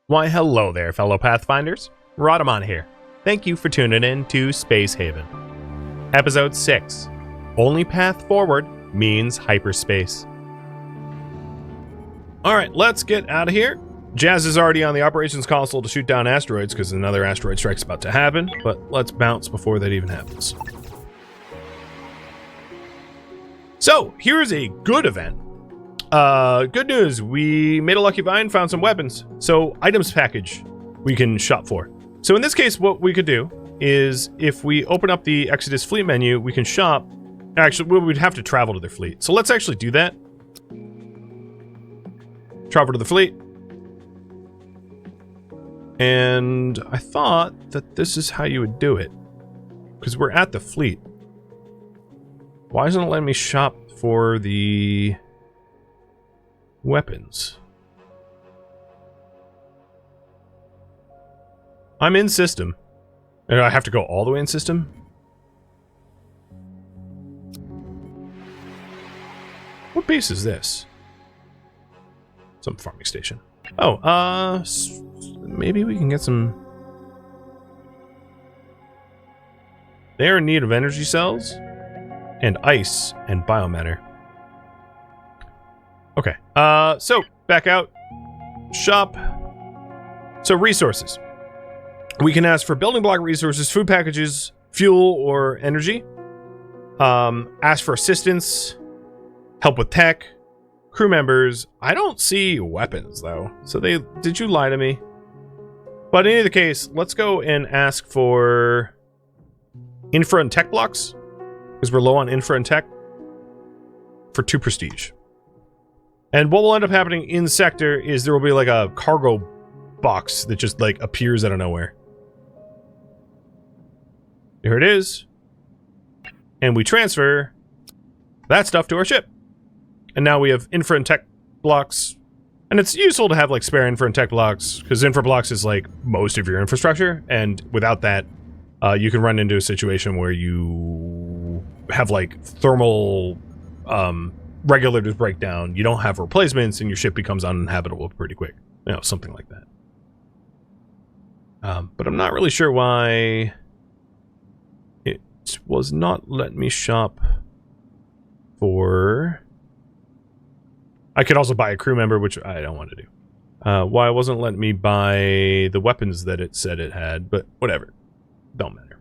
Why, hello there, fellow Pathfinders. Rhadamant here. Thank you for tuning in to Space Haven. Episode 6. Only path forward means hyperspace. Alright, let's get out of here. Jazz is already on the operations console to shoot down asteroids because another asteroid strike's about to happen, but let's bounce before that even happens. So, here's a good event. Good news, we made a lucky find, found some weapons. So, items package we can shop for. So in this case, what we could do is if we open up the Exodus fleet menu, we can shop. Actually, we'd have to travel to their fleet. So let's actually do that. Travel to the fleet. And I thought that this is how you would do it. Because we're at the fleet. Why isn't it letting me shop for the weapons? I'm in system. And I have to go all the way in system? What base is this? Some farming station. Oh, maybe we can get some. They're in need of energy cells and ice and biomatter. Okay, so back out. Shop. So resources. We can ask for building block resources, food packages, fuel, or energy. Ask for assistance, help with tech, crew members. I don't see weapons, though. So did you lie to me? But in either case, let's go and ask for infra and tech blocks, because we're low on infra and tech, for 2 prestige. And what will end up happening in sector is there will be like a cargo box that just like appears out of nowhere. Here it is. And we transfer that stuff to our ship. And now we have infra and tech blocks. And it's useful to have like spare infra and tech blocks, because infra blocks is like most of your infrastructure. And without that, you can run into a situation where you have like thermal regulators break down, you don't have replacements, and your ship becomes uninhabitable pretty quick. You know, something like that. But I'm not really sure why it was not letting me shop for. I could also buy a crew member, which I don't want to do. Why it wasn't letting me buy the weapons that it said it had, but whatever. Don't matter.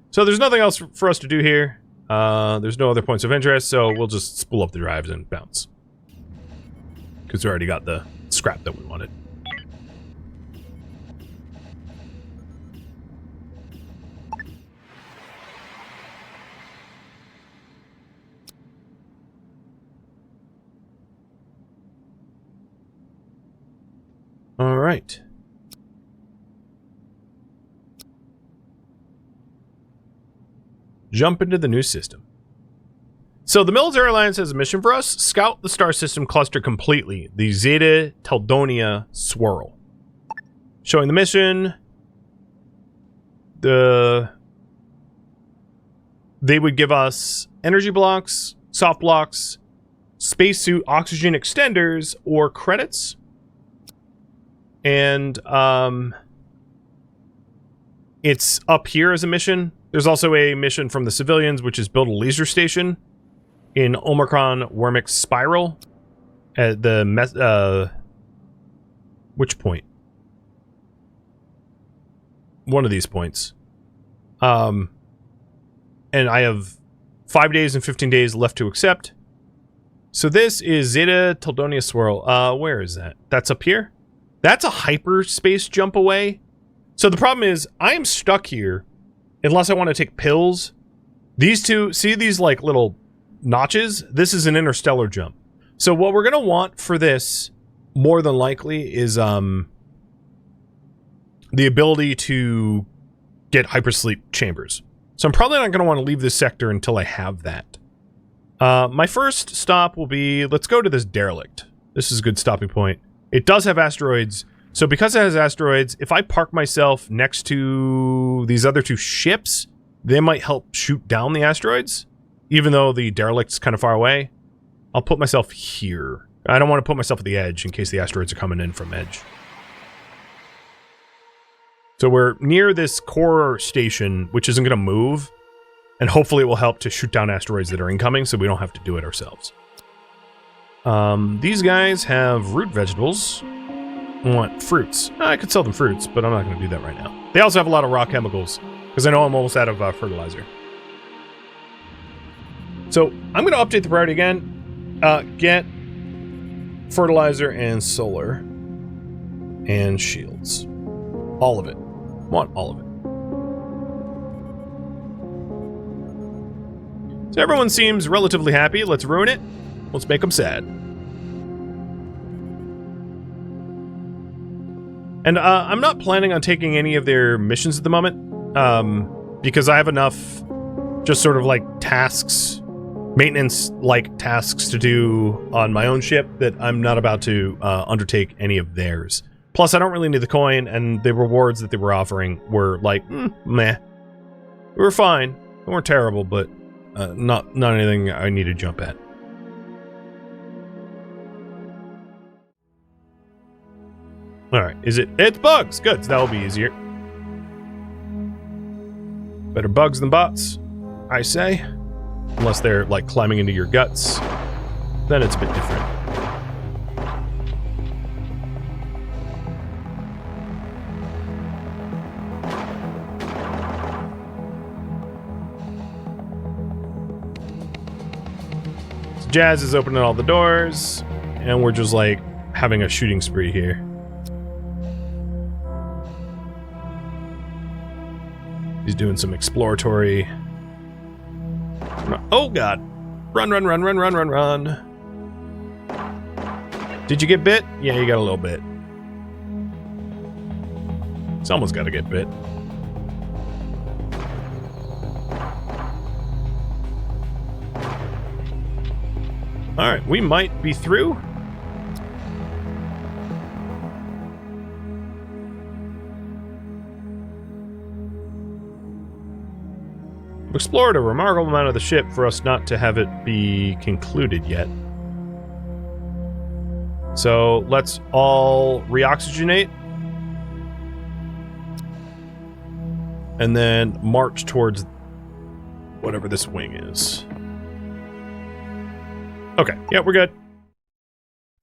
So there's nothing else for us to do here. There's no other points of interest, so we'll just spool up the drives and bounce. Because we already got the scrap that we wanted. All right. Jump into the new system. So the Military Alliance has a mission for us. Scout the star system cluster completely. The Zeta Teldonia Swirl. Showing the mission. They would give us energy blocks, soft blocks, spacesuit oxygen extenders, or credits. And it's up here as a mission. There's also a mission from the civilians, which is build a laser station in Omicron Wormic Spiral at the which point? One of these points. And I have 5 days and 15 days left to accept. So this is Zeta Teldonia Swirl. Where is that? That's up here? That's a hyperspace jump away. So the problem is, I am stuck here unless I want to take pills. These two, see these like little notches? This is an interstellar jump. So what we're going to want for this, more than likely, is the ability to get hypersleep chambers. So I'm probably not going to want to leave this sector until I have that. My first stop will be, let's go to this Derelict. This is a good stopping point. It does have asteroids, so because it has asteroids, if I park myself next to these other 2 ships, they might help shoot down the asteroids, even though the Derelict's kind of far away. I'll put myself here. I don't want to put myself at the edge in case the asteroids are coming in from edge. So we're near this core station, which isn't going to move, and hopefully it will help to shoot down asteroids that are incoming so we don't have to do it ourselves. These guys have root vegetables. I want fruits. I could sell them fruits, but I'm not going to do that right now. They also have a lot of raw chemicals, because I know I'm almost out of fertilizer. So I'm going to update the priority again. Get fertilizer and solar and shields. All of it. Want all of it. So everyone seems relatively happy. Let's ruin it. Let's make them sad. And I'm not planning on taking any of their missions at the moment, because I have enough just sort of like tasks, maintenance-like tasks to do on my own ship that I'm not about to undertake any of theirs. Plus, I don't really need the coin, and the rewards that they were offering were like, meh. We were fine. They weren't terrible, but not anything I need to jump at. Alright, it's bugs! Good, so that'll be easier. Better bugs than bots, I say. Unless they're, like, climbing into your guts. Then it's a bit different. So Jazz is opening all the doors, and we're just, like, having a shooting spree here. He's doing some exploratory... Oh, God. Run, run, run, run, run, run, run. Did you get bit? Yeah, you got a little bit. Someone's got to get bit. Alright, we might be through. We've explored a remarkable amount of the ship for us not to have it be concluded yet. So let's all reoxygenate. And then march towards whatever this wing is. Okay, yeah, we're good.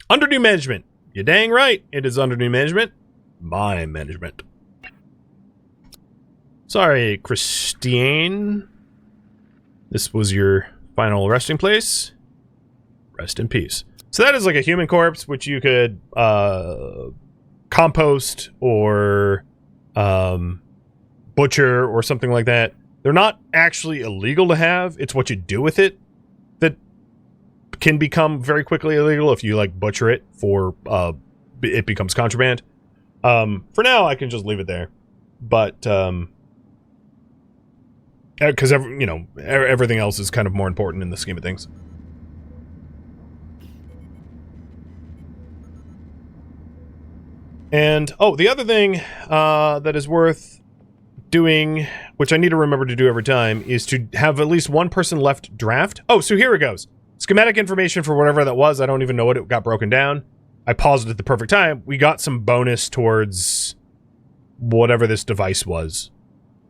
Under new management. You're dang right, it is under new management. My management. Sorry, Christine. This was your final resting place. Rest in peace. So that is like a human corpse, which you could compost or butcher or something like that. They're not actually illegal to have. It's what you do with it that can become very quickly illegal if you like butcher it for it becomes contraband. For now, I can just leave it there, but because you know, everything else is kind of more important in the scheme of things. And oh, the other thing that is worth doing, which I need to remember to do every time, is to have at least one person left draft. Oh, so here it goes. Schematic information for whatever that was. I don't even know what it got broken down. I paused it at the perfect time. We got some bonus towards whatever this device was.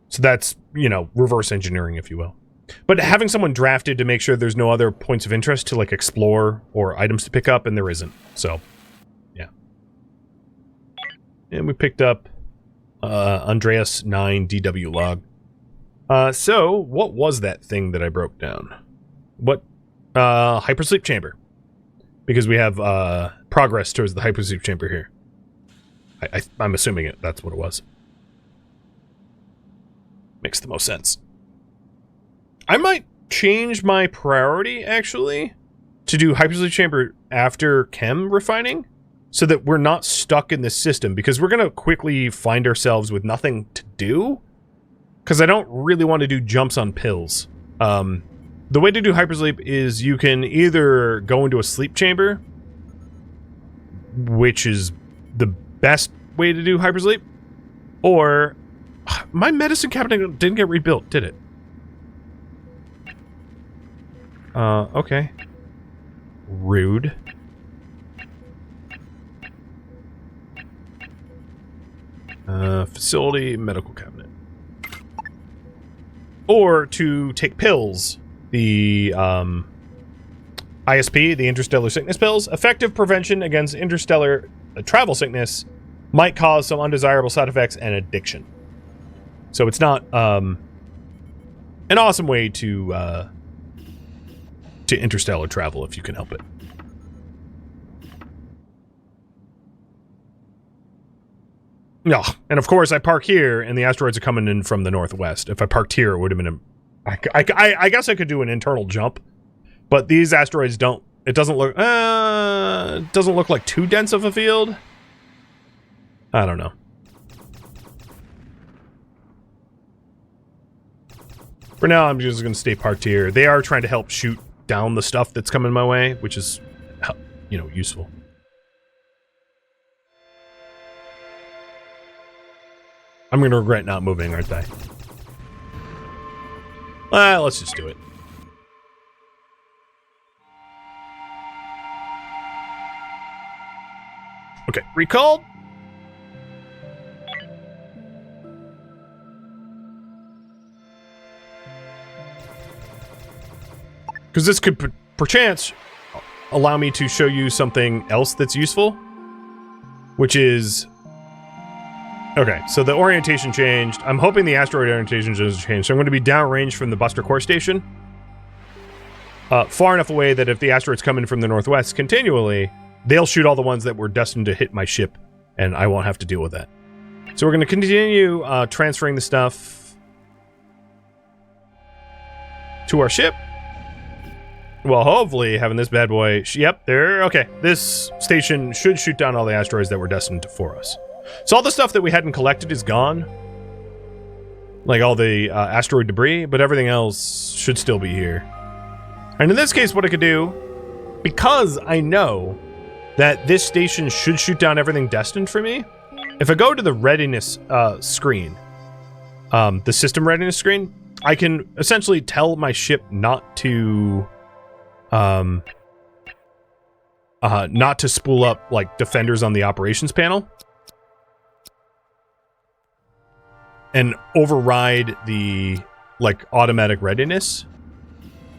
So that's, you know, reverse engineering, if you will. But having someone drafted to make sure there's no other points of interest to, like, explore or items to pick up, and there isn't. So, yeah. And we picked up Andreas 9 DW log. So, what was that thing that I broke down? What? Hypersleep chamber. Because we have progress towards the hypersleep chamber here. I'm assuming that's what it was. Makes the most sense. I might change my priority, actually, to do hypersleep chamber after chem refining, so that we're not stuck in this system, because we're going to quickly find ourselves with nothing to do, because I don't really want to do jumps on pills. The way to do hypersleep is you can either go into a sleep chamber, which is the best way to do hypersleep, or... My medicine cabinet didn't get rebuilt, did it? Okay. Rude. Facility, medical cabinet. Or to take pills. The ISP, the interstellar sickness pills. Effective prevention against interstellar travel sickness might cause some undesirable side effects and addiction. So it's not an awesome way to interstellar travel if you can help it. No, and of course I park here, and the asteroids are coming in from the northwest. If I parked here, it would have been I guess I could do an internal jump, but these asteroids don't. It doesn't look like too dense of a field. I don't know. For now, I'm just going to stay parked here. They are trying to help shoot down the stuff that's coming my way, which is, you know, useful. I'm going to regret not moving, aren't I? Let's just do it. Okay, recalled. Because this could, perchance, allow me to show you something else that's useful. Which is... Okay, so the orientation changed. I'm hoping the asteroid orientation doesn't change. So I'm going to be downrange from the Buster Core Station. Far enough away that if the asteroids come in from the northwest continually, they'll shoot all the ones that were destined to hit my ship, and I won't have to deal with that. So we're going to continue transferring the stuff to our ship. Well, hopefully having this bad boy... Yep, there... Okay, this station should shoot down all the asteroids that were destined for us. So all the stuff that we hadn't collected is gone. Like all the asteroid debris, but everything else should still be here. And in this case, what I could do, because I know that this station should shoot down everything destined for me, if I go to the readiness screen, the system readiness screen, I can essentially tell my ship not to spool up like defenders on the operations panel and override the like automatic readiness.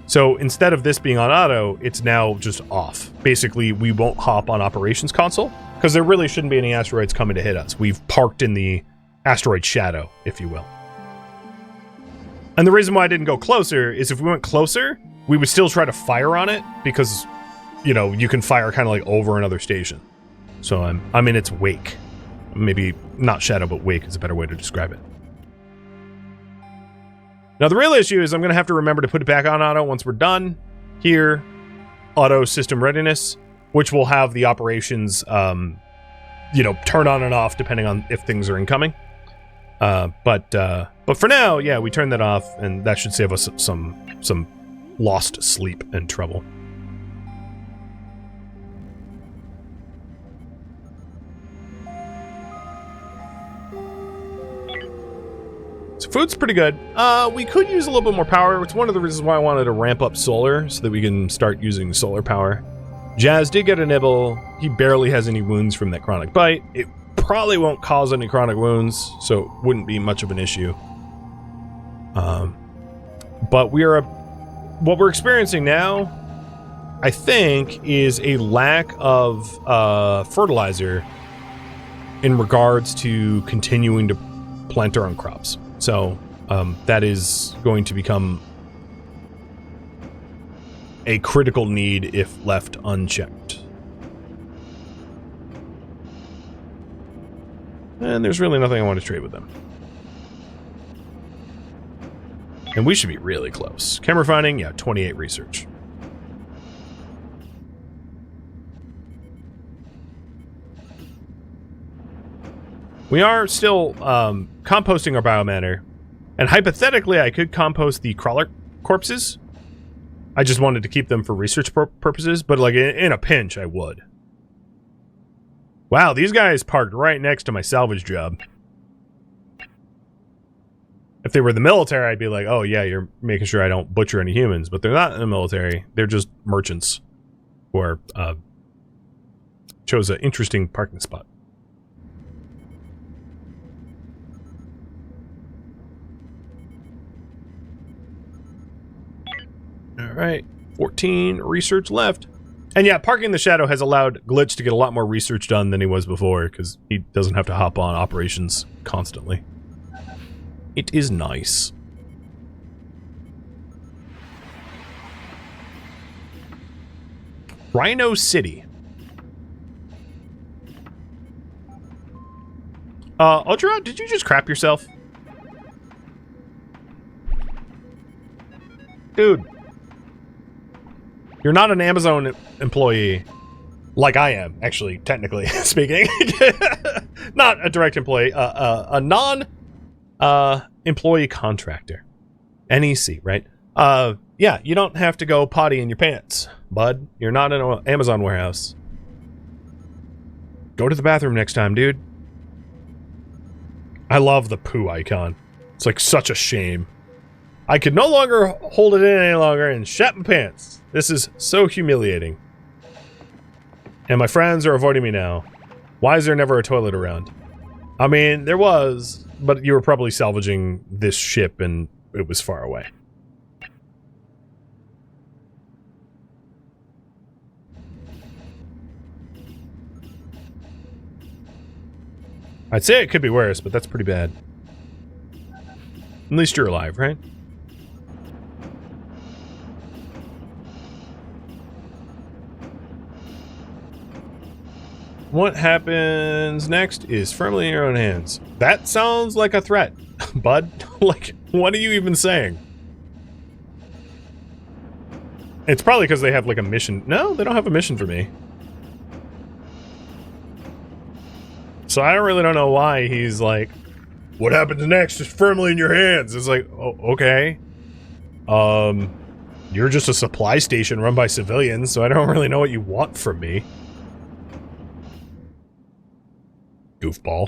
So instead of this being on auto, it's now just off. Basically, we won't hop on operations console because there really shouldn't be any asteroids coming to hit us. We've parked in the asteroid shadow, if you will. And the reason why I didn't go closer is if we went closer, we would still try to fire on it because, you know, you can fire kind of like over another station. So I'm in its wake. Maybe not shadow, but wake is a better way to describe it. Now, the real issue is I'm going to have to remember to put it back on auto once we're done. Here, auto system readiness, which will have the operations, you know, turn on and off depending on if things are incoming. But for now, yeah, we turn that off, and that should save us some lost sleep and trouble. So food's pretty good. We could use a little bit more power. It's one of the reasons why I wanted to ramp up solar, so that we can start using solar power. Jazz did get a nibble. He barely has any wounds from that chronic bite. It probably won't cause any chronic wounds, so it wouldn't be much of an issue. But what we're experiencing now, I think, is a lack of fertilizer in regards to continuing to plant our own crops. So that is going to become a critical need if left unchecked. And there's really nothing I want to trade with them. And we should be really close. Chem refining, yeah, 28 research. We are still composting our biomatter. And hypothetically, I could compost the crawler corpses. I just wanted to keep them for research purposes, but like in a pinch, I would. Wow, these guys parked right next to my salvage job. If they were the military, I'd be like, oh yeah, you're making sure I don't butcher any humans. But they're not in the military. They're just merchants who are, chose an interesting parking spot. All right, 14 research left. And yeah, parking the shadow has allowed Glitch to get a lot more research done than he was before, because he doesn't have to hop on operations constantly. It is nice. Rhino City. Ultra, did you just crap yourself? Dude. You're not an Amazon employee. Like I am, actually, technically speaking. Not a direct employee. A non-employee contractor. NEC, right? Yeah, you don't have to go potty in your pants, bud. You're not in an Amazon warehouse. Go to the bathroom next time, dude. I love the poo icon. It's like such a shame. I could no longer hold it in any longer and shat my pants. This is so humiliating. And my friends are avoiding me now. Why is there never a toilet around? I mean, there was, but you were probably salvaging this ship and it was far away. I'd say it could be worse, but that's pretty bad. At least you're alive, right? What happens next is firmly in your own hands. That sounds like a threat, bud. Like, what are you even saying? It's probably because they have like a mission. No, they don't have a mission for me. So I don't know why he's like, what happens next is firmly in your hands. It's like, oh, okay. You're just a supply station run by civilians, so I don't really know what you want from me. Goofball.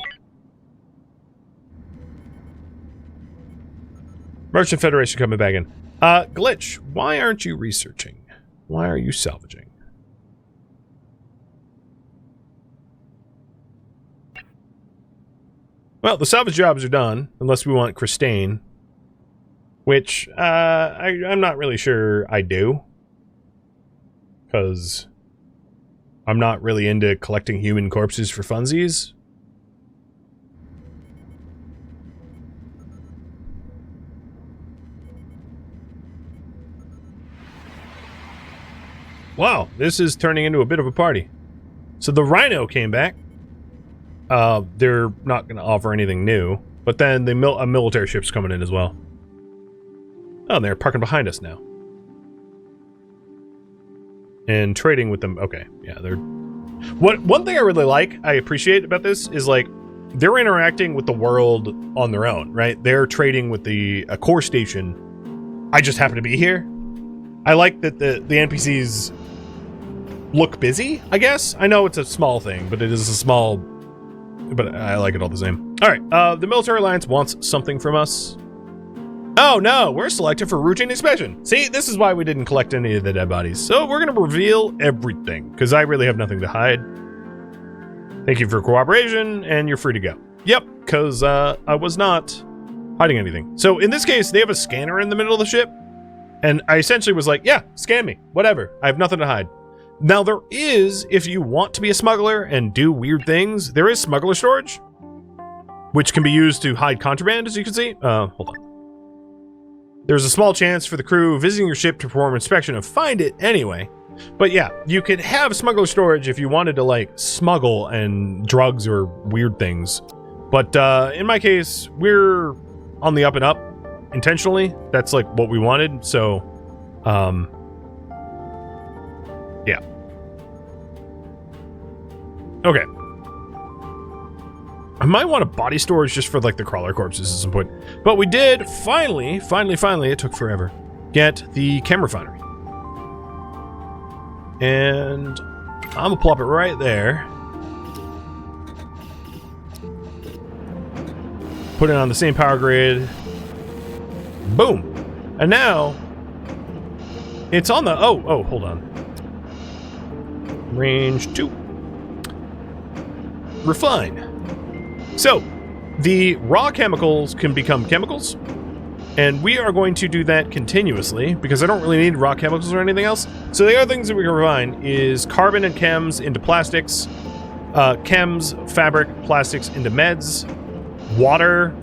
Merchant Federation coming back in. Glitch, why aren't you researching? Why are you salvaging? Well, the salvage jobs are done, unless we want Christine. Which, I'm not really sure I do. Because I'm not really into collecting human corpses for funsies. Wow, this is turning into a bit of a party. So the Rhino came back. They're not going to offer anything new. But then a military ship's coming in as well. Oh, and they're parking behind us now. And trading with them. Okay, yeah, they're... One thing I really like, I appreciate about this, is like, they're interacting with the world on their own, right? They're trading with a core station. I just happen to be here. I like that the NPCs look busy, I guess. I know it's a small thing, but it is a small... But I like it all the same. Alright, the Military Alliance wants something from us. Oh no, we're selected for routine inspection. See, this is why we didn't collect any of the dead bodies. So we're gonna reveal everything, because I really have nothing to hide. Thank you for cooperation, and you're free to go. Yep, because I was not hiding anything. So in this case, they have a scanner in the middle of the ship, and I essentially was like, yeah, scan me, whatever. I have nothing to hide. Now there is, if you want to be a smuggler and do weird things, there is smuggler storage, which can be used to hide contraband, as you can see. Hold on. There's a small chance for the crew visiting your ship to perform inspection and find it anyway. But yeah, you could have smuggler storage if you wanted to, like, smuggle and drugs or weird things. But in my case, we're on the up and up intentionally. That's, like, what we wanted. So, yeah. Okay. I might want a body storage just for, like, the crawler corpses at some point. But we did finally, it took forever, get the chem refinery. And I'm gonna plop it right there. Put it on the same power grid. Boom. And now it's on the, oh, hold on. Range 2. Refine. So, the raw chemicals can become chemicals, And we are going to do that continuously because I don't really need raw chemicals or anything else. So the other things that we can refine is carbon and chems into plastics, chems, fabric, plastics into meds, water,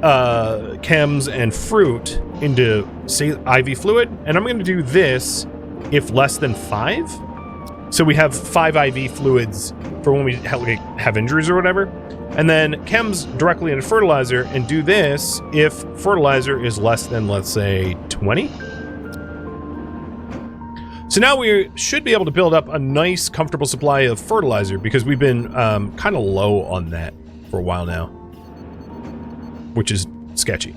chems, and fruit into, say, IV fluid. And I'm going to do this if less than 5. So we have 5 IV fluids for when we have injuries or whatever. And then chems directly into fertilizer, and do this if fertilizer is less than, let's say, 20. So now we should be able to build up a nice, comfortable supply of fertilizer because we've been kind of low on that for a while now, which is sketchy.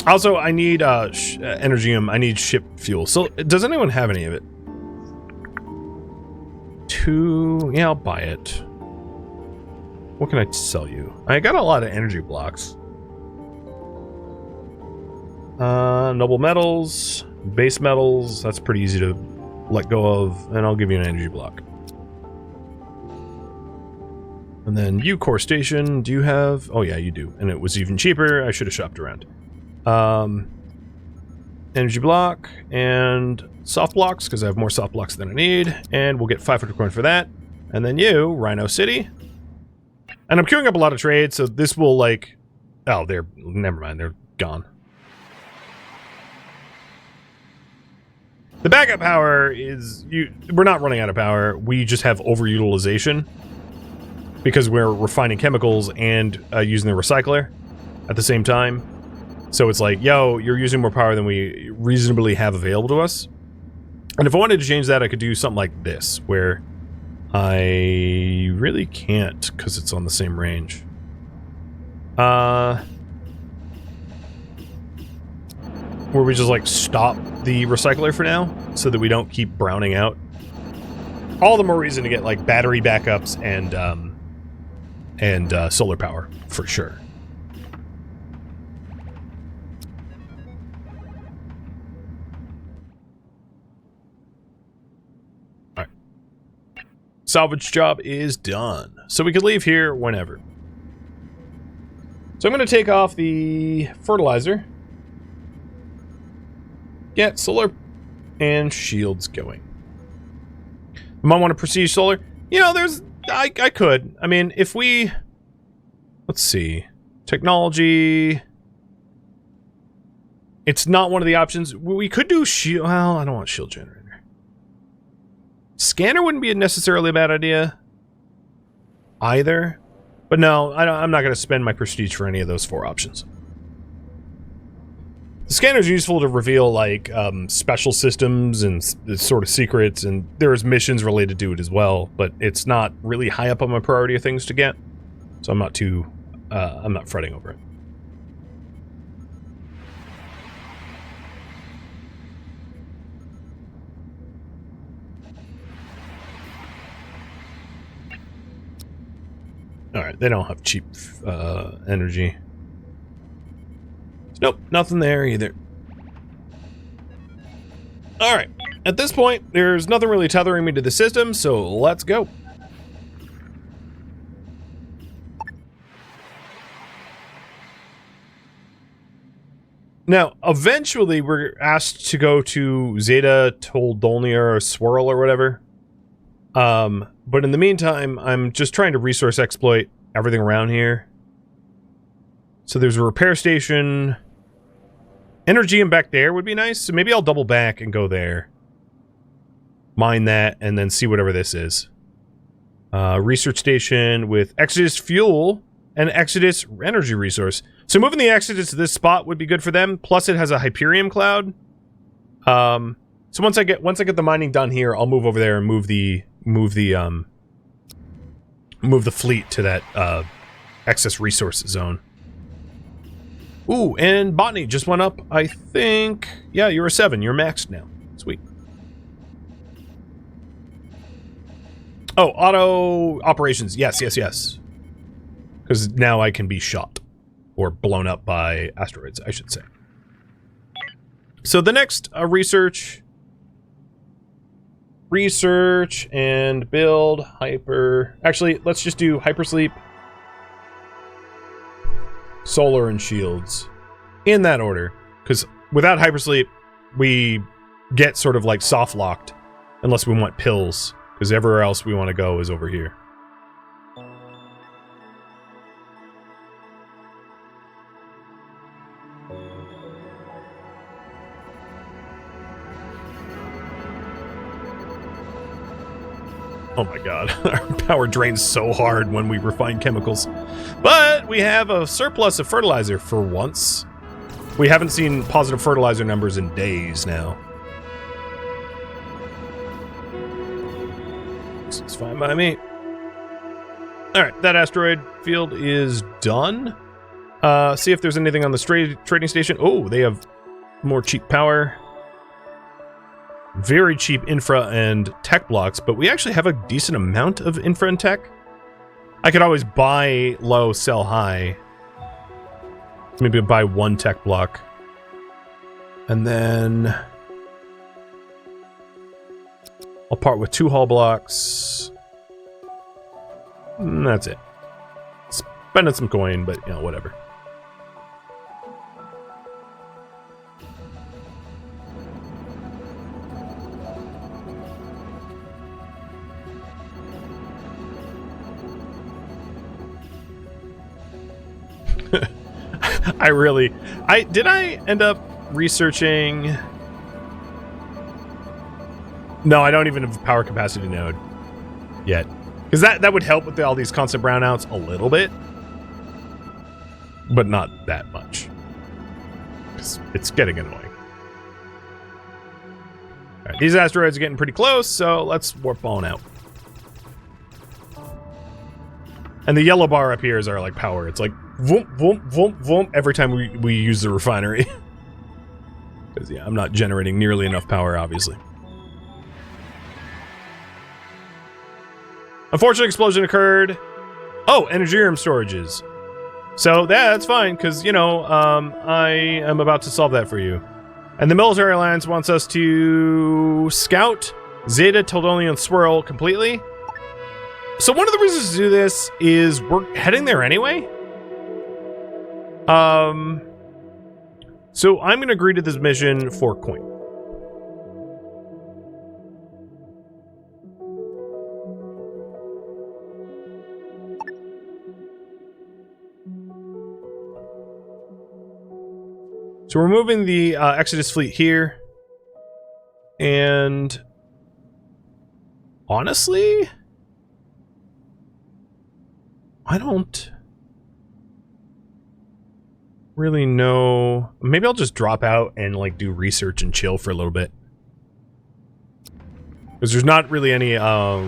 Also, I need energium. I need ship fuel. So does anyone have any of it? 2. Yeah, I'll buy it. What can I sell you? I got a lot of energy blocks. Noble metals, base metals. That's pretty easy to let go of, and I'll give you an energy block. And then you, core station. Do you have? Oh yeah, you do. And it was even cheaper. I should have shopped around. Energy block and soft blocks because I have more soft blocks than I need, and we'll get 500 coin for that. And then you, Rhino City. And I'm queuing up a lot of trades, so this will, like... Oh, they're... Never mind, they're gone. The backup power is... We're not running out of power. We just have overutilization. Because we're refining chemicals and using the recycler at the same time. So it's like, yo, you're using more power than we reasonably have available to us. And if I wanted to change that, I could do something like this, where... I really can't because it's on the same range. Where we just like stop the recycler for now so that we don't keep browning out. All the more reason to get like battery backups and solar power for sure. Salvage job is done. So we can leave here whenever. So I'm going to take off the fertilizer. Get solar and shields going. I might want to prestige solar. You know, I could. I mean, if we... Let's see. Technology... It's not one of the options. We could do shield... Well, I don't want shield generator. Scanner wouldn't be necessarily a bad idea either. But no, I'm not going to spend my prestige for any of those 4 options. The scanner's useful to reveal, like, special systems and sort of secrets, and there's missions related to it as well, but it's not really high up on my priority of things to get. So I'm not too... I'm not fretting over it. Alright, they don't have cheap energy. Nope, nothing there either. Alright, at this point, there's nothing really tethering me to the system, so let's go. Now, eventually we're asked to go to Zeta Toldolnia or Swirl or whatever. But in the meantime, I'm just trying to resource exploit everything around here. So there's a repair station. Energy back there would be nice. So maybe I'll double back and go there. Mine that, and then see whatever this is. Research station with Exodus fuel and Exodus energy resource. So moving the Exodus to this spot would be good for them. Plus it has a Hyperium cloud. So once I get the mining done here, I'll move over there and move the fleet to that excess resource zone. Ooh, and botany just went up. I think, yeah, you're a 7. You're maxed now. Sweet. Oh, auto operations. Yes, yes, yes. Because now I can be shot or blown up by asteroids, I should say. So the next research and build hyper. Actually, let's just do hypersleep, solar, and shields. in that order. Because without hypersleep, we get sort of like soft locked unless we want pills. Because everywhere else we want to go is over here. Oh my god, our power drains so hard when we refine chemicals. But we have a surplus of fertilizer for once. We haven't seen positive fertilizer numbers in days now. This is fine by me. Alright, that asteroid field is done. See if there's anything on the trading station. Oh, they have more cheap power. Very cheap infra and tech blocks, but we actually have a decent amount of infra and tech. I could always buy low, sell high. Maybe buy one tech block. And then I'll part with 2 hull blocks. And that's it. Spending some coin, but you know, whatever. Did I end up researching? No, I don't even have a power capacity node yet. Because that would help with all these constant brownouts a little bit. But not that much. It's getting annoying. Alright, these asteroids are getting pretty close, so let's warp on out. And the yellow bar up here is our like power. It's like voom, voom, voom, voom every time we use the refinery. Because yeah, I'm not generating nearly enough power, obviously. Unfortunate explosion occurred. Oh, energerium storages. So that's fine, because, you know, I am about to solve that for you. And the Military Alliance wants us to scout Zeta Tildonian Swirl completely. So one of the reasons to do this is we're heading there anyway. So I'm going to agree to this mission for coin. So we're moving the Exodus fleet here. And honestly, I don't really know. Maybe I'll just drop out and like do research and chill for a little bit. Because there's not really any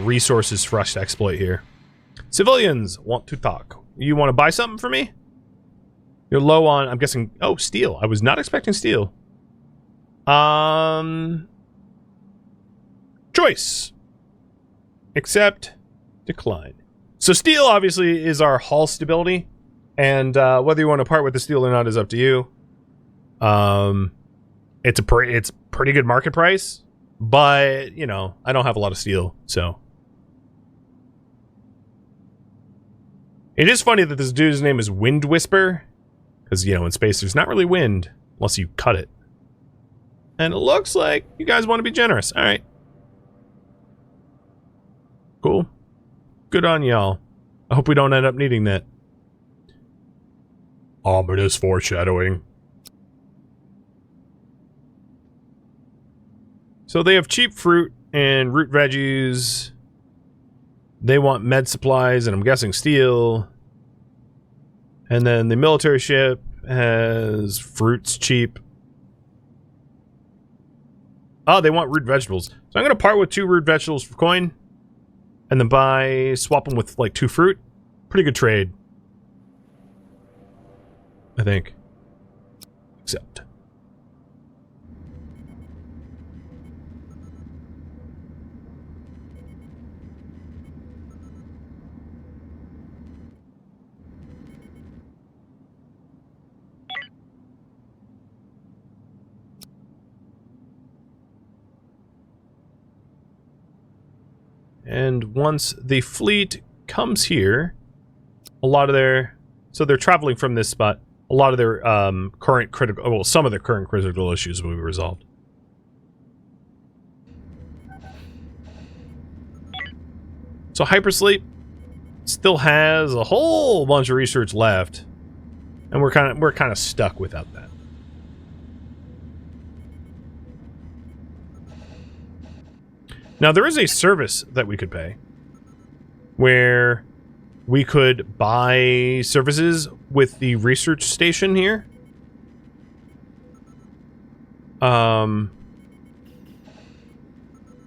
resources for us to exploit here. Civilians want to talk. You want to buy something for me? You're low on, I'm guessing, oh, steel. I was not expecting steel. Choice. Accept. Decline. So steel obviously is our hull stability, and whether you want to part with the steel or not is up to you. It's pretty good market price, but you know I don't have a lot of steel, so it is funny that this dude's name is Wind Whisper, because you know in space there's not really wind unless you cut it, and it looks like you guys want to be generous. All right, cool. Good on y'all. I hope we don't end up needing that. Ominous foreshadowing. So they have cheap fruit and root veggies. They want med supplies and I'm guessing steel. And then the military ship has fruits cheap. Oh, they want root vegetables. So I'm going to part with 2 root vegetables for coin. And then swap them with like 2 fruit. Pretty good trade. I think. Accept. And once the fleet comes here, so they're traveling from this spot. a lot of their current critical, well, some of their current critical issues will be resolved. So Hypersleep still has a whole bunch of research left, and we're kind of stuck without that. Now there is a service that we could pay, where we could buy services with the research station here.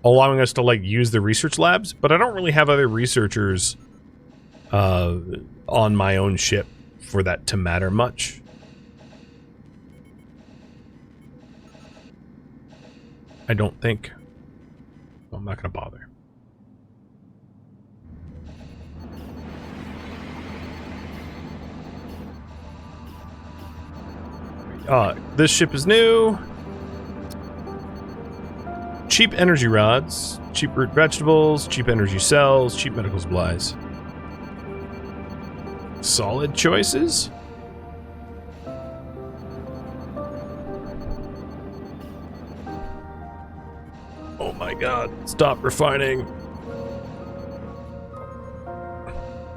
Allowing us to, like, use the research labs, but I don't really have other researchers on my own ship for that to matter much. I don't think. I'm not going to bother. This ship is new. Cheap energy rods, cheap root vegetables, cheap energy cells, cheap medical supplies. Solid choices. Oh my god, stop refining.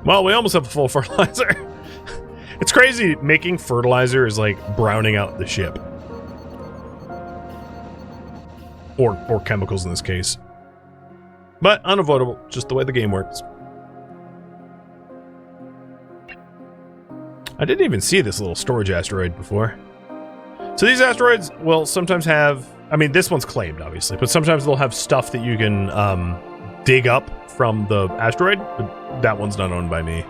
Well, we almost have a full fertilizer. It's crazy, making fertilizer is like browning out the ship. Or chemicals in this case. But unavoidable, just the way the game works. I didn't even see this little storage asteroid before. So these asteroids will sometimes have, I mean, this one's claimed, obviously, but sometimes they'll have stuff that you can dig up from the asteroid, but that one's not owned by me.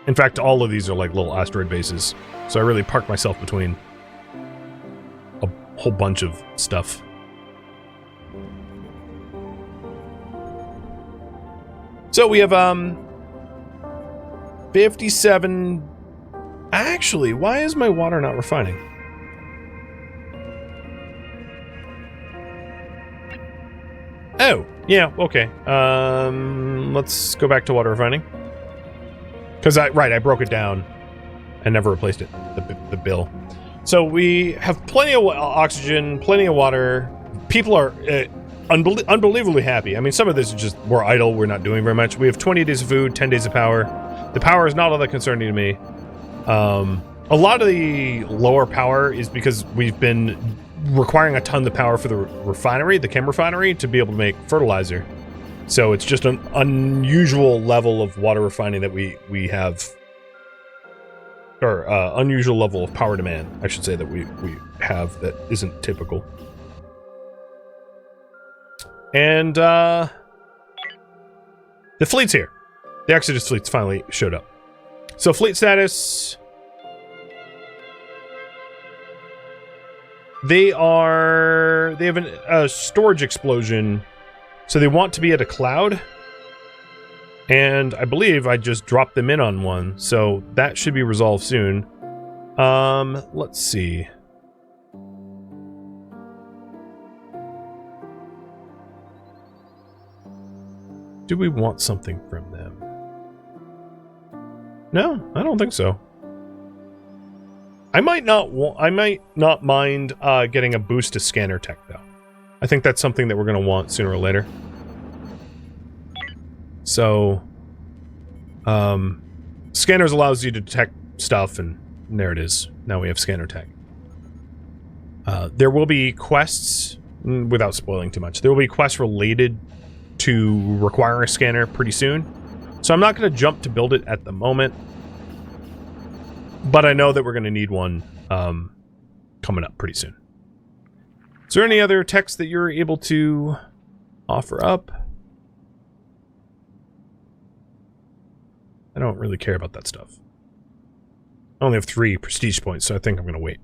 In fact, all of these are like little asteroid bases, so I really park myself between a whole bunch of stuff. So we have 57. Actually, why is my water not refining? Oh, yeah, okay. Let's go back to water refining. Because I broke it down and never replaced it, the bill. So we have plenty of oxygen, plenty of water. People are unbelievably happy. I mean, some of this is just, we're idle, we're not doing very much. We have 20 days of food, 10 days of power. The power is not all that concerning to me. A lot of the lower power is because we've been requiring a ton of power for the refinery, the chem refinery, to be able to make fertilizer. So it's just an unusual level of water refining that we have, or unusual level of power demand, I should say, that we have that isn't typical. And the fleet's here. The Exodus fleet's finally showed up. So fleet status. They have a storage explosion. So they want to be at a cloud, and I believe I just dropped them in on one, so that should be resolved soon. Let's see. Do we want something from them? No, I don't think so. I might not mind getting a boost to scanner tech, though. I think that's something that we're going to want sooner or later. So, scanners allows you to detect stuff, and there it is. Now we have scanner tech. There will be quests, without spoiling too much, there will be quests related to requiring a scanner pretty soon. So I'm not going to jump to build it at the moment, but I know that we're going to need one coming up pretty soon. Is there any other text that you're able to offer up? I don't really care about that stuff. I only have 3 prestige points, so I think I'm going to wait.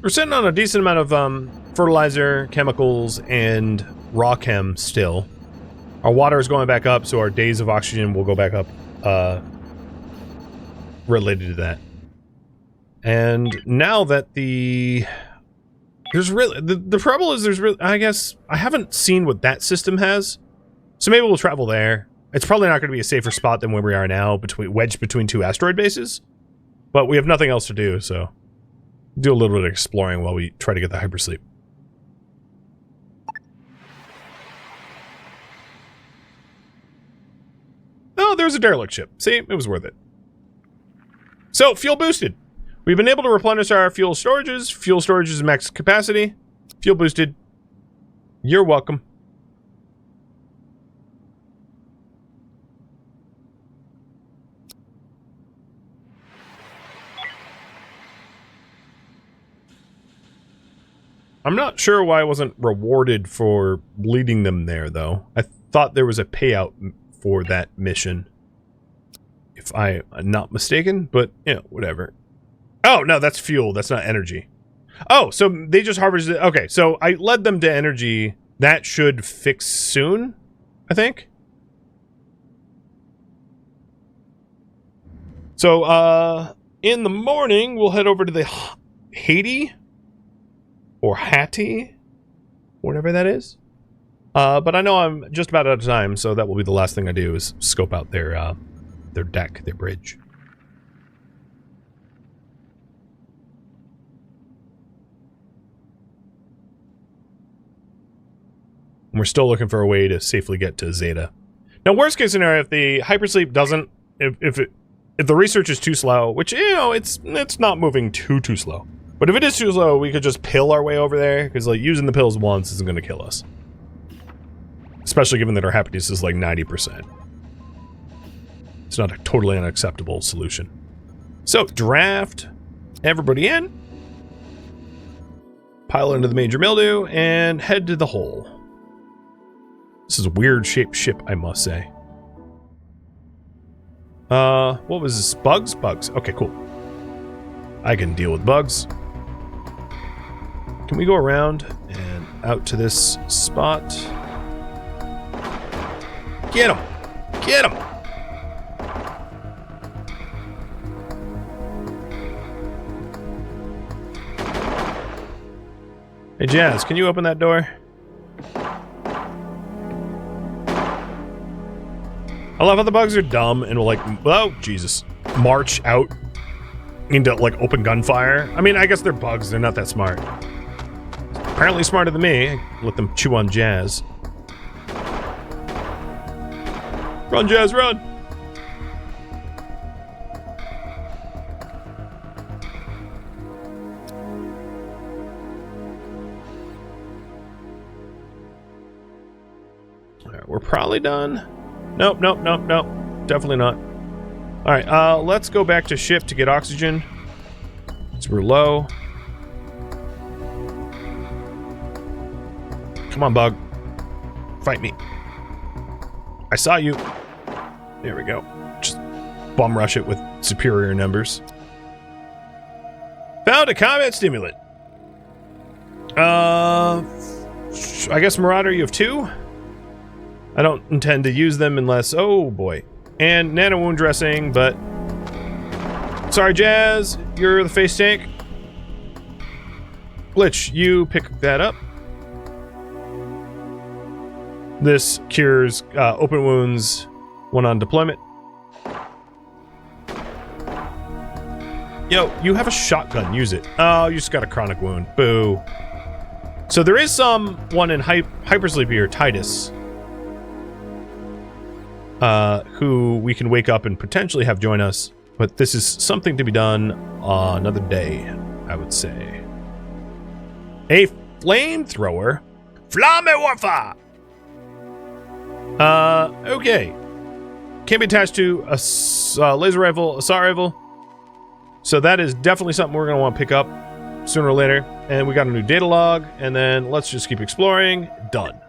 We're sitting on a decent amount of fertilizer, chemicals, and raw chem still. Our water is going back up, so our days of oxygen will go back up related to that. And now that the There's really the trouble is there's really, I guess I haven't seen what that system has, so maybe we'll travel there. It's probably not going to be a safer spot than where we are now, wedged between two asteroid bases, but we have nothing else to do, so do a little bit of exploring while we try to get the hypersleep. Oh, there's a derelict ship. See, it was worth it. So, fuel boosted. We've been able to replenish our fuel storages. Fuel storage is max capacity. Fuel boosted. You're welcome. I'm not sure why I wasn't rewarded for leading them there, though. I thought there was a payout for that mission. If I'm not mistaken, but, you know, whatever. Oh, no, that's fuel. That's not energy. Oh, so they just harvested... Okay, so I led them to energy. That should fix soon, I think. So, in the morning, we'll head over to the Haiti. Or Hattie. Whatever that is. But I know I'm just about out of time, so that will be the last thing I do is scope out their deck, their bridge. And we're still looking for a way to safely get to Zeta. Now, worst case scenario, if the hypersleep doesn't, if the research is too slow, which, you know, it's not moving too slow. But if it is too slow, we could just pill our way over there, because like using the pills once isn't going to kill us. Especially given that our happiness is like 90%. It's not a totally unacceptable solution. So, draft everybody in. Pile into the major mildew, and head to the hole. This is a weird shaped ship, I must say. What was this? Bugs? Bugs. Okay, cool. I can deal with bugs. Can we go around and out to this spot? Get him! Get him! Hey, Jazz, can you open that door? I love how the bugs are dumb and will like, oh, Jesus, march out into like open gunfire. I mean, I guess they're bugs, they're not that smart. Apparently smarter than me. Let them chew on Jazz. Run, Jazz, run! Alright, we're probably done. Nope, nope, nope, nope. Definitely not. Alright, let's go back to ship to get oxygen. So we're low. Come on, bug. Fight me. I saw you. There we go. Just bum rush it with superior numbers. Found a combat stimulant. I guess Marauder, you have 2? I don't intend to use them unless... Oh, boy. And nano wound dressing, but... Sorry, Jazz. You're the face tank. Glitch, you pick that up. This cures open wounds when on deployment. Yo, you have a shotgun. Use it. Oh, you just got a chronic wound. Boo. So there is one in Hypersleep here, Titus. Who we can wake up and potentially have join us. But this is something to be done another day, I would say. A flamethrower? Flamme Warfare! Okay. Can be attached to a laser rifle, assault rifle. So that is definitely something we're going to want to pick up sooner or later. And we got a new data log. And then let's just keep exploring. Done.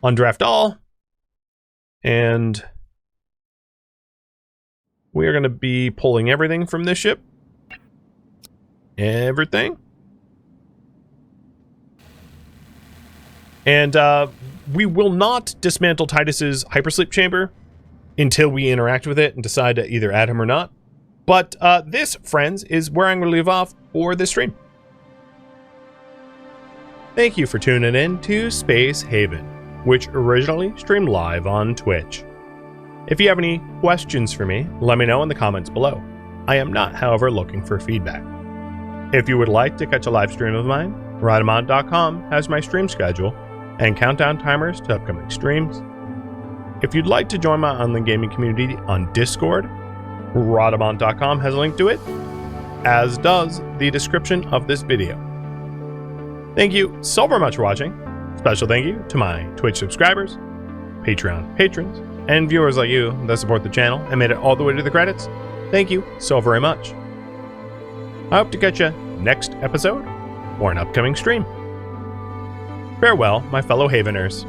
Undraft all. And we are going to be pulling everything from this ship. Everything. And we will not dismantle Titus's hypersleep chamber until we interact with it and decide to either add him or not. But this, friends, is where I'm going to leave off for this stream. Thank you for tuning in to Space Haven, which originally streamed live on Twitch. If you have any questions for me, let me know in the comments below. I am not, however, looking for feedback. If you would like to catch a live stream of mine, Rhadamant.com has my stream schedule and countdown timers to upcoming streams. If you'd like to join my online gaming community on Discord, Rhadamant.com has a link to it, as does the description of this video. Thank you so very much for watching. Special thank you to my Twitch subscribers, Patreon patrons, and viewers like you that support the channel and made it all the way to the credits. Thank you so very much. I hope to catch you next episode or an upcoming stream. Farewell, my fellow Haveners.